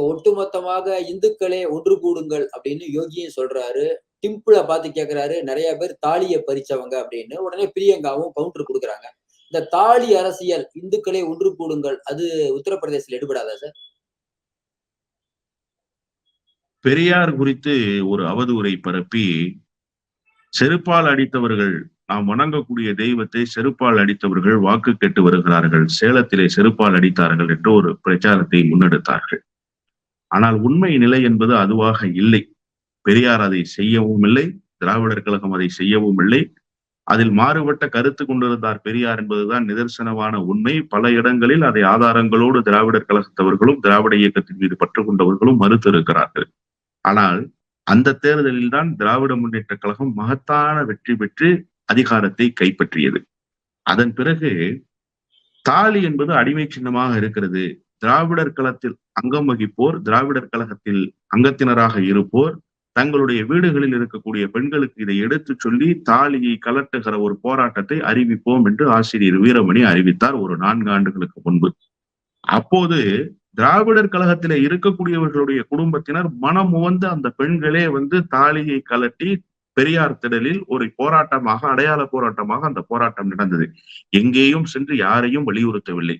ஒட்டுமொத்தமாக இந்துக்களே ஒன்று கூடுங்கள் அப்படின்னு யோகியும் சொல்றாரு. டிம்பிள பார்த்து கேட்கிறாரு, நெறைய பேர் தாலிய பறிச்சவங்க அப்படின்னு. உடனே பிரியங்காவும் கவுண்டர் குடுக்குறாங்க. இந்த தாலி அரசியல், இந்துக்களே ஒன்று கூடுங்கள், அது உத்தரப்பிரதேசல எடுபடாதா சார்? பெரியார் குறித்து ஒரு அவதூறை பரப்பி, செருப்பால் அடித்தவர்கள், நாம் வணங்கக்கூடிய தெய்வத்தை செருப்பால் அடித்தவர்கள் வாக்கு கேட்டு வருகிறார்கள், சேலத்திலே செருப்பால் அடித்தார்கள் என்று ஒரு பிரச்சாரத்தை முன்னெடுத்தார்கள். ஆனால் உண்மை நிலை என்பது அதுவாக இல்லை. பெரியார் அதை செய்யவும் இல்லை, திராவிடர் கழகம் அதை செய்யவும் இல்லை. அதில் மாறுபட்ட கருத்து கொண்டிருந்தார் பெரியார் என்பதுதான் நிதர்சனமான உண்மை. பல இடங்களில் அதை ஆதாரங்களோடு திராவிடர் கழகத்தவர்களும் திராவிட இயக்கத்தின் மீது பற்று கொண்டவர்களும் மறுத்து இருக்கிறார்கள். ஆனால் அந்த தேர்தலில் தான் திராவிட முன்னேற்ற கழகம் மகத்தான வெற்றி பெற்று அதிகாரத்தை கைப்பற்றியது. அதன் பிறகு தாலி என்பது அடிமை சின்னமாக இருக்கிறது. திராவிடர் கழகத்தில் அங்கம் வகிப்போர், திராவிடர் கழகத்தில் அங்கத்தினராக இருப்போர் தங்களுடைய வீடுகளில் இருக்கக்கூடிய பெண்களுக்கு இதை எடுத்து சொல்லி தாலியை கலட்டுகிற ஒரு போராட்டத்தை அறிவிப்போம் என்று ஆசிரியர் வீரமணி அறிவித்தார் ஒரு 4 ஆண்டுகளுக்கு முன்பு. அப்போது திராவிடர் கழகத்திலே இருக்கக்கூடியவர்களுடைய குடும்பத்தினர் மனம் உவந்து அந்த பெண்களே தாலியை கலட்டி பெரியார் திடலில் ஒரு போராட்டமாக, அடையாள போராட்டமாக அந்த போராட்டம் நடந்தது. எங்கேயும் சென்று யாரையும் வலியுறுத்தவில்லை,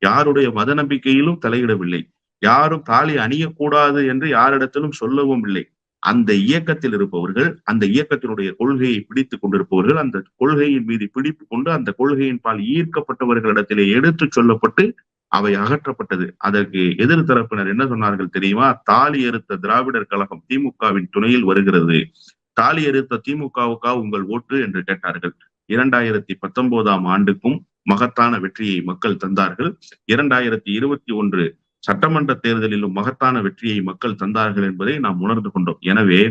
யாருடைய மத நம்பிக்கையிலும் தலையிடவில்லை, யாரும் தாலி அணியக்கூடாது என்று யாரிடத்திலும் சொல்லவும் இல்லை. அந்த இயக்கத்தில் இருப்பவர்கள், அந்த இயக்கத்தினுடைய கொள்கையை பிடித்துக் கொண்டிருப்பவர்கள், அந்த கொள்கையின் மீது பிடிப்பு கொண்டு அந்த கொள்கையின் பால் ஈர்க்கப்பட்டவர்களிடத்திலே எடுத்து சொல்லப்பட்டு அவை அகற்றப்பட்டது. அதற்கு எதிர்த்தரப்பினர் என்ன சொன்னார்கள் தெரியுமா? தாலி எரித்த திராவிடர் கழகம் திமுகவின் துணையில் வருகிறது, தாலி எரித்த திமுகவுக்கா உங்கள் ஓட்டு என்று கேட்டார்கள். 2019 ஆண்டுக்கும் மகத்தான வெற்றியை மக்கள் தந்தார்கள். 2021 சட்டமன்ற தேர்தலிலும் மகத்தான வெற்றியை மக்கள் தந்தார்கள் என்பதை நாம் உணர்ந்து கொண்டோம். எனவே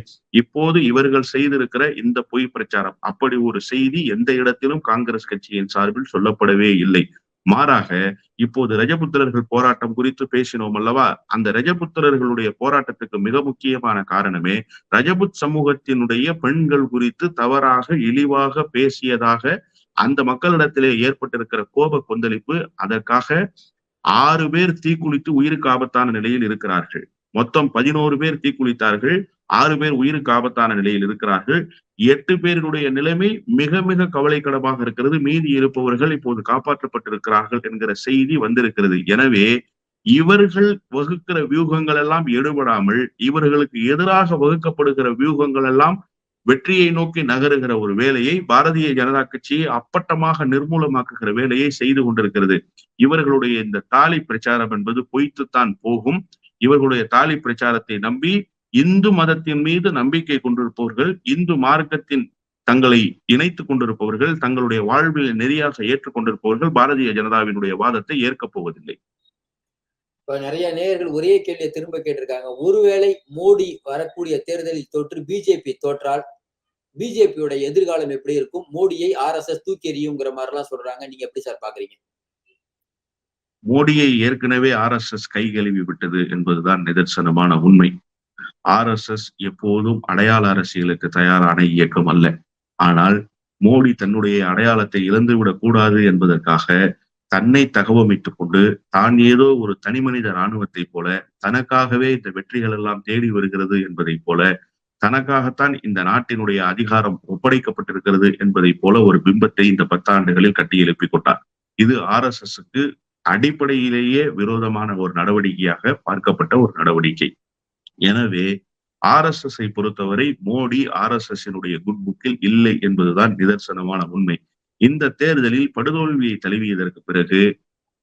இப்போது இவர்கள் செய்திருக்கிற இந்த பொய் பிரச்சாரம், அப்படி ஒரு செய்தி எந்த இடத்திலும் காங்கிரஸ் கட்சியின் சார்பில் சொல்லப்படவே இல்லை. மாறாக இப்போது ரஜபுத்திரர்கள் போராட்டம் குறித்து பேசினோம் அல்லவா? அந்த ரஜபுத்திரர்களுடைய போராட்டத்துக்கு மிக முக்கியமான காரணமே ரஜபுத் சமூகத்தினுடைய பெண்கள் குறித்து தவறாக இழிவாக பேசியதாக அந்த மக்களிடத்திலே ஏற்பட்டிருக்கிற கோப கொந்தளிப்பு. அதற்காக 6 பேர் தீக்குளித்து உயிருக்கு ஆபத்தான நிலையில் இருக்கிறார்கள். மொத்தம் 11 பேர் தீக்குளித்தார்கள், 6 பேர் உயிருக்கு ஆபத்தான நிலையில் இருக்கிறார்கள். 8 பேருடைய நிலைமை மிக மிக கவலைக்கிடமாக இருக்கிறது. மீதி இருப்பவர்கள் இப்போது காப்பாற்றப்பட்டிருக்கிறார்கள் என்கிற செய்தி வந்திருக்கிறது. எனவே இவர்கள் வகுக்கிற வியூகங்கள் எல்லாம் எடுபடாமல், இவர்களுக்கு எதிராக வகுக்கப்படுகிற வியூகங்கள் எல்லாம் வெற்றியை நோக்கி நகருகிற ஒரு வேலையை பாரதிய ஜனதா கட்சியை அப்பட்டமாக நிர்மூலமாக்குகிற வேலையை செய்து கொண்டிருக்கிறது. இவர்களுடைய இந்த தாலி பிரச்சாரம் என்பது பொய்த்துத்தான் போகும். இவர்களுடைய தாலி பிரச்சாரத்தை நம்பி இந்து மதத்தின் மீது நம்பிக்கை கொண்டிருப்பவர்கள், இந்து மார்க்கத்தின் தங்களை இணைத்துக் கொண்டிருப்பவர்கள், தங்களுடைய வாழ்வில் நெறியாக ஏற்றுக்கொண்டிருப்பவர்கள் பாரதிய ஜனதாவினுடைய வாதத்தை ஏற்கப் போவதில்லை. இப்ப நிறைய நேயர்கள் ஒரே கேள்வியை திரும்ப கேட்டிருக்காங்க. ஒருவேளை மோடி வரக்கூடிய தேர்தலில் தோற்று பிஜேபி தோற்றால் பிஜேபியோட எதிர்காலம் எப்படி இருக்கும்? மோடியை RSS தூக்கி எறியுங்கிற மாதிரி எல்லாம் சொல்றாங்க. நீங்க எப்படி சார் பாக்குறீங்க? மோடியை ஏற்கனவே RSS கை கழுவி விட்டது என்பதுதான் நிதர்சனமான உண்மை. RSS எப்போதும் அடையாள அரசியலுக்கு தயாரான இயக்கம் அல்ல. ஆனால் மோடி தன்னுடைய அடையாளத்தை இழந்துவிடக் கூடாது என்பதற்காக தன்னை தகவமைத்துக் கொண்டு தான் ஏதோ ஒரு தனி மனித இராணுவத்தை போல, தனக்காகவே இந்த வெற்றிகள் எல்லாம் தேடி வருகிறது என்பதை போல, தனக்காகத்தான் இந்த நாட்டினுடைய அதிகாரம் ஒப்படைக்கப்பட்டிருக்கிறது என்பதை போல ஒரு பிம்பத்தை இந்த 10 ஆண்டுகளில் கட்டி எழுப்பிக் கொண்டார். இது RSSக்கு அடிப்படையிலேயே விரோதமான ஒரு நடவடிக்கையாக பார்க்கப்பட்ட ஒரு நடவடிக்கை. எனவே RSSஐ பொறுத்தவரை மோடி RSSனுடைய குட் புக்கில் இல்லை என்பதுதான் நிதர்சனமான உண்மை. இந்த தேர்தலில் படுதோல்வியை தழுவியதற்கு பிறகு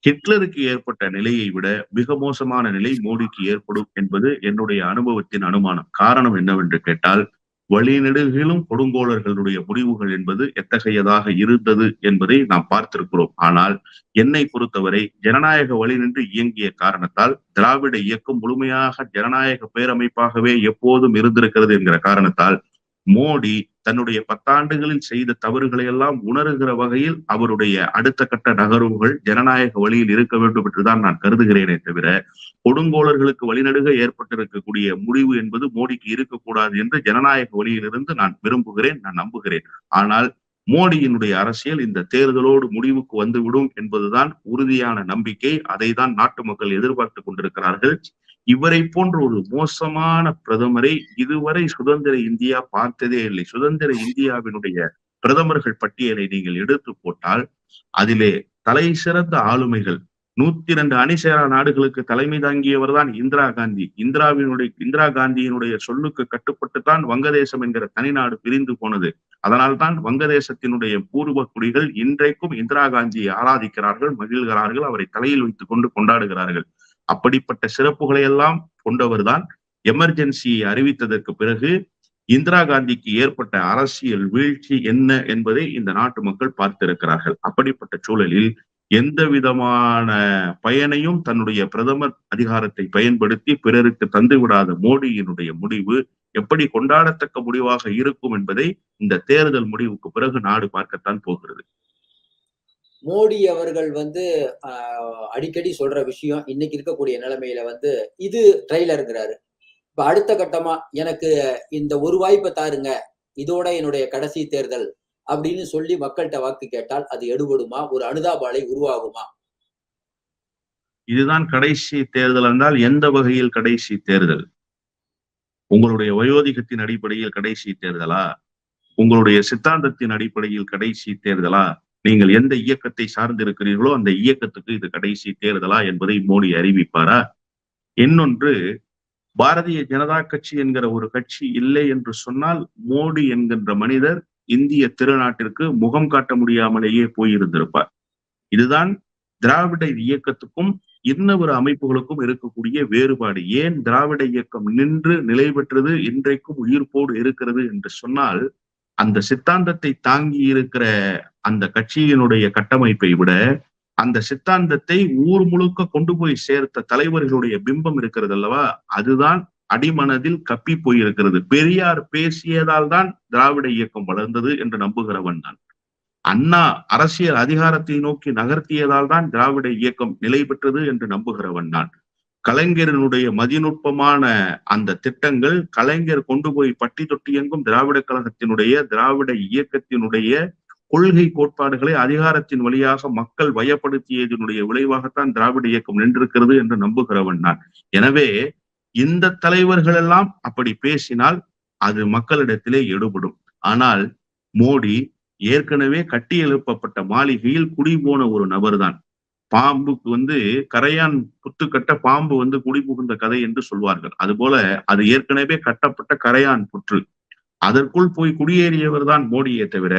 ஹிட்லருக்கு ஏற்பட்ட நிலையை விட மிக மோசமான நிலை மோடிக்கு ஏற்படும் என்பது என்னுடைய அனுபவத்தின் அனுமானம். காரணம் என்னவென்று கேட்டால், வழிநெடுகிலும் கொடுங்கோலர்களுடைய முடிவுகள் என்பது எத்தகையதாக இருந்தது என்பதை நாம் பார்த்திருக்கிறோம். ஆனால் என்னை பொறுத்தவரை ஜனநாயக வழி நின்று இயங்கிய காரணத்தால், திராவிட இயக்கம் முழுமையாக ஜனநாயக பேரமைப்பாகவே எப்போதும் இருந்திருக்கிறது என்கிற காரணத்தால், மோடி தன்னுடைய 10 ஆண்டுகளில் செய்த தவறுகளை எல்லாம் உணர்கிற வகையில் அவருடைய அடுத்த கட்ட நகர்வுகள் ஜனநாயக வழியில் இருக்க வேண்டும் என்றுதான் நான் கருதுகிறேனே தவிர, கொடுங்கோலர்களுக்கு வழிநடுக ஏற்பட்டிருக்கக்கூடிய முடிவு என்பது மோடிக்கு இருக்கக்கூடாது என்று ஜனநாயக வழியிலிருந்து நான் விரும்புகிறேன், நான் நம்புகிறேன். ஆனால் மோடியினுடைய அரசியல் இந்த தேர்தலோடு முடிவுக்கு வந்துவிடும் என்பதுதான் உறுதியான நம்பிக்கை. அதை தான் நாட்டு மக்கள் எதிர்பார்த்து கொண்டிருக்கிறார்கள். இவரை போன்ற ஒரு மோசமான பிரதமரை இதுவரை சுதந்திர இந்தியா பார்த்ததே இல்லை. சுதந்திர இந்தியாவினுடைய பிரதமர்கள் பட்டியலை நீங்கள் எடுத்து போட்டால் அதிலே தலை சிறந்த ஆளுமைகள் 102 அணிசேரா நாடுகளுக்கு தலைமை தாங்கியவர் தான் இந்திரா காந்தி. இந்திரா காந்தியினுடைய சொல்லுக்கு கட்டுப்பட்டுத்தான் வங்கதேசம் என்கிற தனிநாடு பிரிந்து போனது. அதனால்தான் வங்கதேசத்தினுடைய பூர்வ குடிகள் இன்றைக்கும் இந்திரா காந்தியை ஆராதிக்கிறார்கள், மகிழ்கிறார்கள், அவரை தலையில் வைத்துக் கொண்டு கொண்டாடுகிறார்கள். அப்படிப்பட்ட சிறப்புகளை எல்லாம் கொண்டவர் தான் எமர்ஜென்சியை அறிவித்ததற்கு பிறகு இந்திரா காந்திக்கு ஏற்பட்ட அரசியல் வீழ்ச்சி என்ன என்பதை இந்த நாட்டு மக்கள் பார்த்திருக்கிறார்கள். அப்படிப்பட்ட சூழலில் எந்த விதமான பயனையும் தன்னுடைய பிரதமர் அதிகாரத்தை பயன்படுத்தி பிறருக்கு தந்துவிடாத மோடியினுடைய முடிவு எப்படி கொண்டாடத்தக்க முடிவாக இருக்கும் என்பதை இந்த தேர்தல் முடிவுக்கு பிறகு நாடு பார்க்கத்தான் போகிறது. மோடி அவர்கள் அடிக்கடி சொல்ற விஷயம் இன்னைக்கு இருக்கக்கூடிய நிலைமையில இது ட்ரெய்லருங்கிறாரு. இப்ப அடுத்த கட்டமா எனக்கு இந்த ஒரு வாய்ப்பை தாருங்க, இதோட என்னுடைய கடைசி தேர்தல் அப்படின்னு சொல்லி மக்கள்கிட்ட வாக்கு கேட்டால் அது எடுபடுமா? ஒரு அனுதாபாலை உருவாகுமா? இதுதான் கடைசி தேர்தல் என்றால் எந்த வகையில் கடைசி தேர்தல்? உங்களுடைய வயோதிகத்தின் அடிப்படையில் கடைசி தேர்தலா? உங்களுடைய சித்தாந்தத்தின் அடிப்படையில் கடைசி தேர்தலா? நீங்கள் எந்த இயக்கத்தை சார்ந்திருக்கிறீர்களோ அந்த இயக்கத்துக்கு இது கடைசி தேர்தலா என்பதை மோடி அறிவிப்பாரா? இன்னொன்று, பாரதிய ஜனதா கட்சி என்கிற ஒரு கட்சி இல்லை என்று சொன்னால் மோடி என்கின்ற மனிதர் இந்திய திருநாட்டிற்கு முகம் காட்ட முடியாமலேயே போயிருந்திருப்பார். இதுதான் திராவிட இயக்கத்துக்கும் இன்னொரு அமைப்புகளுக்கும் இருக்கக்கூடிய வேறுபாடு. ஏன் திராவிட இயக்கம் நின்று நிலை பெற்றது, இன்றைக்கும் உயிர்ப்போடு இருக்கிறது என்று சொன்னால், அந்த சித்தாந்தத்தை தாங்கி இருக்கிற அந்த கட்சியினுடைய கட்டமைப்பை விட அந்த சித்தாந்தத்தை ஊர் முழுக்க கொண்டு போய் சேர்த்த தலைவர்களுடைய பிம்பம் இருக்கிறது அல்லவா, அதுதான் அடிமனதில் கப்பி போயிருக்கிறது. பெரியார் பேசியதால் தான் திராவிட இயக்கம் வளர்ந்தது என்று நம்புகிறவன் நான். அண்ணா அரசியல் அதிகாரத்தை நோக்கி நகர்த்தியதால் தான் திராவிட இயக்கம் நிலை பெற்றது என்று நம்புகிறவன் நான். கலைஞரனுடைய மதிநுட்பமான அந்த திட்டங்கள், கலைஞர் கொண்டு போய் பட்டி தொட்டி எங்கும் திராவிட கழகத்தினுடைய திராவிட இயக்கத்தினுடைய கொள்கை கோட்பாடுகளை அதிகாரத்தின் வழியாக மக்கள் வயப்படுத்தியதனுடைய விளைவாகத்தான் திராவிட இயக்கம் நின்றிருக்கிறது என்று நம்புகிறவன் நான். எனவே இந்த தலைவர்கள் எல்லாம் அப்படி பேசினால் அது மக்களிடத்திலே எடுபடும். ஆனால் மோடி ஏற்கனவே கட்டி எழுப்பப்பட்ட மாளிகையில் குடி போன ஒரு நபர் தான். பாம்புக்கு கரையான் புத்து கட்ட பாம்பு குடி புகுந்த கதை என்று சொல்வார்கள். அதுபோல அது ஏற்கனவே கட்டப்பட்ட கரையான் புற்று. அதற்குள் போய் குடியேறியவர் தான் மோடியை தவிர,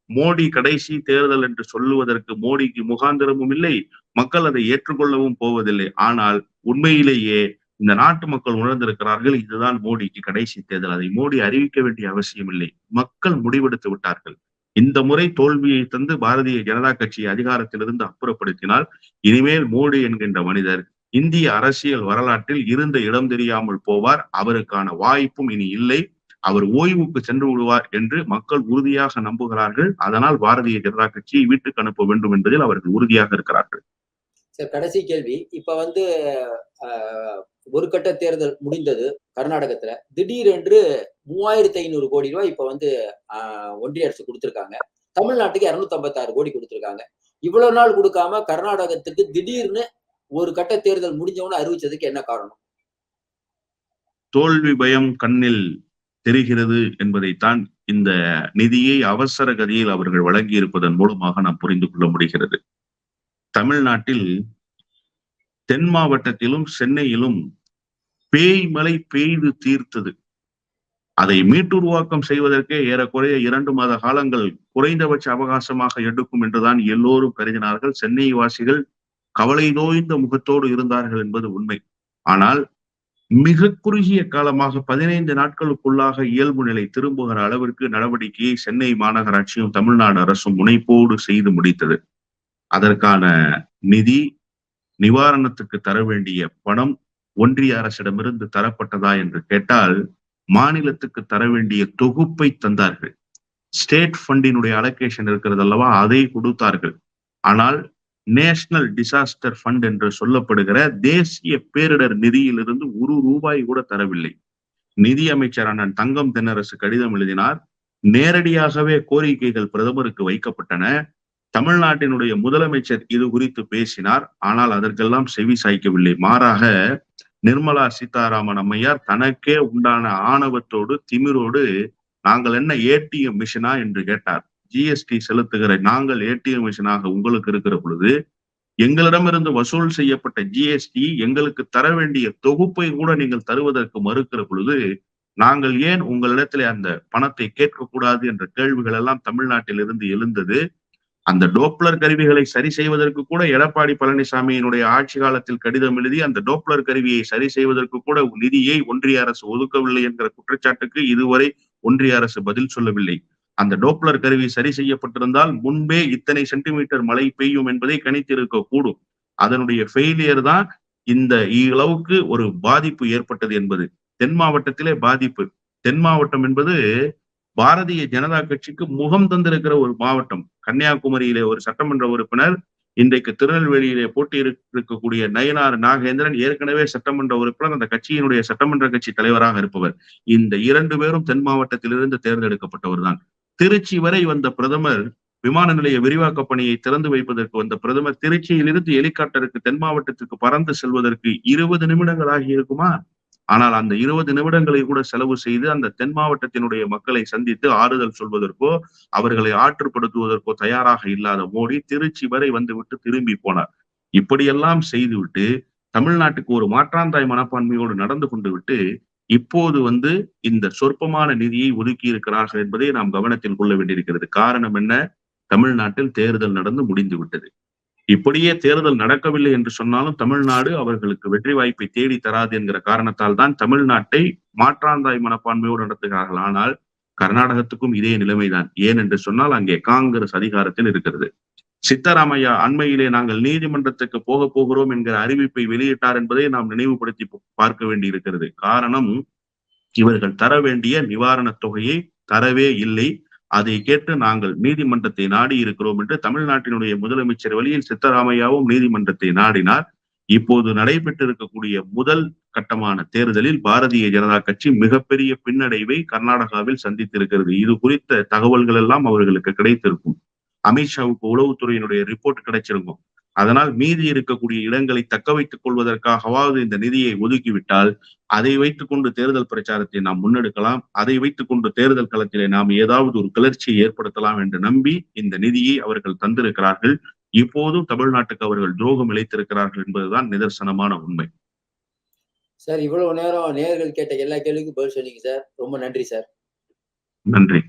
மோடி கடைசி தேர்தல் என்று சொல்லுவதற்கு மோடிக்கு முகாந்திரமும் இல்லை, மக்கள் அதை ஏற்றுக்கொள்ளவும் போவதில்லை. ஆனால் உண்மையிலேயே இந்த நாட்டு மக்கள் உணர்ந்திருக்கிறார்கள், இதுதான் மோடிக்கு கடைசி தேர்தல். அதை மோடி அறிவிக்க வேண்டிய அவசியம் இல்லை, மக்கள் முடிவெடுத்து விட்டார்கள். இந்த முறை தோல்வியை தந்து பாரதிய ஜனதா கட்சியை அதிகாரத்திலிருந்து அப்புறப்படுத்தினால் இனிமேல் மோடி என்கின்ற மனிதர் இந்திய அரசியல் வரலாற்றில் இருந்த இடம் தெரியாமல் போவார். அவருக்கான வாய்ப்பும் இனி இல்லை. அவர் ஓய்வுக்கு சென்று விடுவார் என்று மக்கள் உறுதியாக நம்புகிறார்கள். அதனால் பாரதிய ஜனதா கட்சியை வீட்டுக்கு அனுப்ப வேண்டும் என்பதில் அவர்கள் உறுதியாக இருக்கிறார்கள். சார், கடைசி கேள்வி. இப்ப ஒரு கட்ட தேர்தல் முடிந்தது கர்நாடகத்துல. திடீரென்று 3500 கோடி ரூபாய் இப்ப ஒன்றிய அரசு கொடுத்திருக்காங்க. தமிழ்நாட்டுக்கு 256 கோடி கொடுத்திருக்காங்க. இவ்வளவு நாள் கொடுக்காம கர்நாடகத்துக்கு திடீர்னு ஒரு கட்ட தேர்தல் முடிஞ்சவன அறிவிச்சதுக்கு என்ன காரணம்? தோல்வி பயம் கண்ணில் தெரிகிறது என்பதைத்தான் இந்த நிதியை அவசர கதியில் அவர்கள் வழங்கி இருப்பதன் மூலமாக நாம் புரிந்து கொள்ள முடிகிறது. தமிழ்நாட்டில் தென் மாவட்டத்திலும் சென்னையிலும் பேய் மழை பெய்து தீர்த்தது. அதை மீட்டுருவாக்கம் செய்வதற்கே ஏறக்குறைய 2 மாத காலங்கள் குறைந்தபட்ச அவகாசமாக எடுக்கும் என்றுதான் எல்லோரும் கருதினார்கள். சென்னை வாசிகள் கவலை தோய்ந்த முகத்தோடு இருந்தார்கள் என்பது உண்மை. ஆனால் மிக குறுகிய காலமாக 15 நாட்களுக்குள்ளாக இயல்பு நிலை திரும்புகிற அளவிற்கு நடவடிக்கையை சென்னை மாநகராட்சியும் தமிழ்நாடு அரசும் முனைப்போடு செய்து முடித்தது. அதற்கான நிதி, நிவாரணத்துக்கு தர வேண்டிய பணம் ஒன்றிய அரசிடமிருந்து தரப்பட்டதா என்று கேட்டால் மாநிலத்துக்கு தர வேண்டிய தொகுப்பை தந்தார்கள். ஸ்டேட் ஃபண்டினுடைய அலோகேஷன் இருக்கிறது அல்லவா, அதை கொடுத்தார்கள். ஆனால் நேஷனல் டிசாஸ்டர் ஃபண்ட் என்று சொல்லப்படுகிற தேசிய பேரிடர் நிதியிலிருந்து ₹1 கூட தரவில்லை. நிதி அமைச்சர் அண்ணன் தங்கம் தென்னரசு கடிதம் எழுதினார். நேரடியாகவே கோரிக்கைகள் பிரதமருக்கு வைக்கப்பட்டன. தமிழ்நாட்டினுடைய முதலமைச்சர் இது குறித்து பேசினார். ஆனால் அதற்கெல்லாம் செவி சாய்க்கவில்லை. மாறாக நிர்மலா சீதாராமன் அம்மையார் தனக்கே உண்டான ஆணவத்தோடு திமிரோடு நாங்கள் என்ன ஏடிஎம் மிஷினா என்று கேட்டார். ஜிஎஸ்டி செலுத்துகிற நாங்கள் ஏடிஎம் மிஷினாக உங்களுக்கு இருக்கிற பொழுது எங்களிடமிருந்து வசூல் செய்யப்பட்ட ஜிஎஸ்டி எங்களுக்கு தர வேண்டிய தொகுப்பை கூட நீங்கள் தருவதற்கு மறுக்கிற பொழுது நாங்கள் ஏன் உங்களிடத்திலே அந்த பணத்தை கேட்கக்கூடாது என்ற கேள்விகள் எல்லாம் தமிழ்நாட்டில் இருந்து எழுந்தது. அந்த டோப்ளர் கருவிகளை சரி செய்வதற்கு கூட எடப்பாடி பழனிசாமியினுடைய ஆட்சி காலத்தில் கடிதம் எழுதி அந்த டோப்ளர் கருவியை சரி செய்வதற்கு கூட நிதியை ஒன்றிய அரசு ஒதுக்கவில்லை என்கிற குற்றச்சாட்டுக்கு இதுவரை ஒன்றிய அரசு பதில் சொல்லவில்லை. அந்த டோப்ளர் கருவி சரி செய்யப்பட்டிருந்தால் முன்பே இத்தனை சென்டிமீட்டர் மழை பெய்யும் என்பதை கணித்திருக்க கூடும். அதனுடைய ஃபெயிலியர் தான் இந்த அளவுக்கு ஒரு பாதிப்பு ஏற்பட்டது என்பது. தென் மாவட்டத்திலே பாதிப்பு. தென் மாவட்டம் என்பது பாரதிய ஜனதா கட்சிக்கு முகம் தந்திருக்கிற ஒரு மாவட்டம். கன்னியாகுமரியிலே ஒரு சட்டமன்ற உறுப்பினர், இன்றைக்கு திருநெல்வேலியிலே போட்டியிருக்கக்கூடிய நயினார் நாகேந்திரன் ஏற்கனவே சட்டமன்ற உறுப்பினர், அந்த கட்சியினுடைய சட்டமன்ற கட்சி தலைவராக இருப்பவர். இந்த 2 பேரும் தென் மாவட்டத்திலிருந்து தேர்ந்தெடுக்கப்பட்டவர் தான். திருச்சி வரை வந்த பிரதமர், விமான நிலைய விரிவாக்க பணியை திறந்து வைப்பதற்கு வந்த பிரதமர் திருச்சியிலிருந்து ஹெலிகாப்டருக்கு தென் மாவட்டத்திற்கு பறந்து செல்வதற்கு 20 நிமிடங்கள் ஆகி இருக்குமா? ஆனால் அந்த 20 நிமிடங்களை கூட செலவு செய்து அந்த தென் மாவட்டத்தினுடைய மக்களை சந்தித்து ஆறுதல் சொல்வதற்கோ அவர்களை ஆற்றுப்படுத்துவதற்கோ தயாராக இல்லாத மோடி திருச்சி வரை வந்துவிட்டு திரும்பி போனார். இப்படியெல்லாம் செய்துவிட்டு தமிழ்நாட்டுக்கு ஒரு மாற்றாந்தாய் மனப்பான்மையோடு நடந்து கொண்டு விட்டு இப்போது இந்த சொற்பமான நிதியை ஒதுக்கி இருக்கிறார்கள் என்பதை நாம் கவனத்தில் கொள்ள வேண்டியிருக்கிறது. காரணம் என்ன? தமிழ்நாட்டில் தேர்தல் நடந்து முடிந்து விட்டது. இப்படியே தேர்தல் நடக்கவில்லை என்று சொன்னாலும் தமிழ்நாடு அவர்களுக்கு வெற்றி வாய்ப்பை தேடி தராது என்கிற காரணத்தால் தான் தமிழ்நாட்டை மாற்றாந்தாய் மனப்பான்மையோடு நடத்துகிறார்கள். ஆனால் கர்நாடகத்துக்கும் இதே நிலைமைதான். ஏன் என்று சொன்னால் அங்கே காங்கிரஸ் அதிகாரத்தில் இருக்கிறது. சித்தராமையா அண்மையிலே நாங்கள் நீதிமன்றத்துக்கு போகிறோம் என்கிற அறிவிப்பை வெளியிட்டார் என்பதை நாம் நினைவுபடுத்தி பார்க்க வேண்டி இருக்கிறது. காரணம், இவர்கள் தர வேண்டிய நிவாரணத் தொகையை தரவே இல்லை. அதை கேட்டு நாங்கள் நீதிமன்றத்தை நாடி இருக்கிறோம் என்று தமிழ்நாட்டினுடைய முதலமைச்சர் வழியில் சித்தராமையாவும் நீதிமன்றத்தை நாடினார். இப்போது நடைபெற்றிருக்கக்கூடிய முதல் கட்டமான தேர்தலில் பாரதிய ஜனதா கட்சி மிகப்பெரிய பின்னடைவை கர்நாடகாவில் சந்தித்திருக்கிறது. இது குறித்த தகவல்கள் எல்லாம் அவர்களுக்கு கிடைத்திருக்கும். அமித்ஷாவுக்கு உளவுத்துறையினுடைய ரிப்போர்ட் கிடைச்சிருக்கும். அதனால் மீதி இருக்கக்கூடிய இடங்களை தக்க வைத்துக் கொள்வதற்காகவாவது இந்த நிதியை ஒதுக்கிவிட்டால் அதை வைத்துக் கொண்டு தேர்தல் பிரச்சாரத்தை நாம் முன்னெடுக்கலாம். அதை வைத்துக் கொண்டு தேர்தல் களத்திலே நாம் ஏதாவது ஒரு கிளர்ச்சியை ஏற்படுத்தலாம் என்று நம்பி இந்த நிதியை அவர்கள் தந்திருக்கிறார்கள். இப்போதும் தமிழ்நாட்டுக்கு அவர்கள் துரோகம் இழைத்திருக்கிறார்கள் என்பதுதான் நிதர்சனமான உண்மை. சார், இவ்வளவு நேரம் நேயர்கள் கேட்ட எல்லா கேள்விக்கும் பதில் சொன்னீங்க சார். ரொம்ப நன்றி சார். நன்றி.